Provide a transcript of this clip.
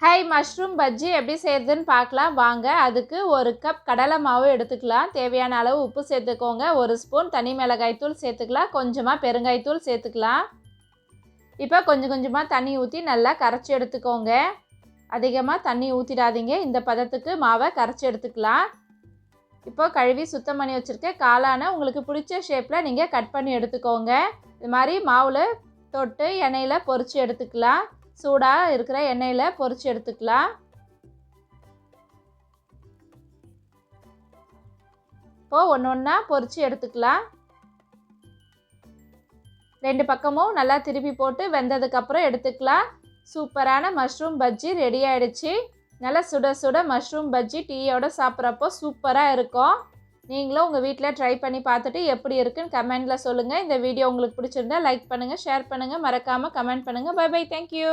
Hi, mushroom bajji எப்படி செய்கிறதுன்னு பார்க்கலாம் வாங்க. அதுக்கு 1 கப் கடலை மாவு எடுத்துக்கலாம். தேவையான அளவு உப்பு சேர்த்துக்கோங்க. 1 ஸ்பூன் தனி மிளகாய்த்தூள் சேர்த்துக்கலாம். கொஞ்சமாக பெருங்காயத்தூள் சேர்த்துக்கலாம். இப்போ கொஞ்சம் கொஞ்சமாக தண்ணி ஊற்றி நல்லா கரைச்சி எடுத்துக்கோங்க. அதிகமாக தண்ணி ஊற்றிடாதீங்க. இந்த பதத்துக்கு மாவை கரைச்சி எடுத்துக்கலாம். இப்போ கழுவி சுத்தம் பண்ணி வச்சுருக்க காளானை உங்களுக்கு பிடிச்ச ஷேப்பில் நீங்கள் கட் பண்ணி எடுத்துக்கோங்க. இது மாதிரி மாவில் தொட்டு எண்ணெயில் பொரித்து எடுத்துக்கலாம். சூடாக இருக்கிற எண்ணெயில் பொரித்து எடுத்துக்கலாம். இப்போது ஒன்று ஒன்றா பொரித்து எடுத்துக்கலாம். 2 பக்கமும் நல்லா திருப்பி போட்டு வெந்ததுக்கப்புறம் எடுத்துக்கலாம். சூப்பரான மஷ்ரூம் பஜ்ஜி ரெடி ஆகிடுச்சு. நல்லா சுட சுட மஷ்ரூம் பஜ்ஜி டீயோடு சாப்பிட்றப்போ சூப்பராக இருக்கும். நீங்களும் உங்கள் வீட்டில் ட்ரை பண்ணி பார்த்துட்டு எப்படி இருக்குன்னு கமெண்டில் சொல்லுங்கள். இந்த வீடியோ உங்களுக்கு பிடிச்சிருந்தா லைக் பண்ணுங்கள், ஷேர் பண்ணுங்கள், மறக்காமல் கமெண்ட் பண்ணுங்கள். Bye bye, thank you.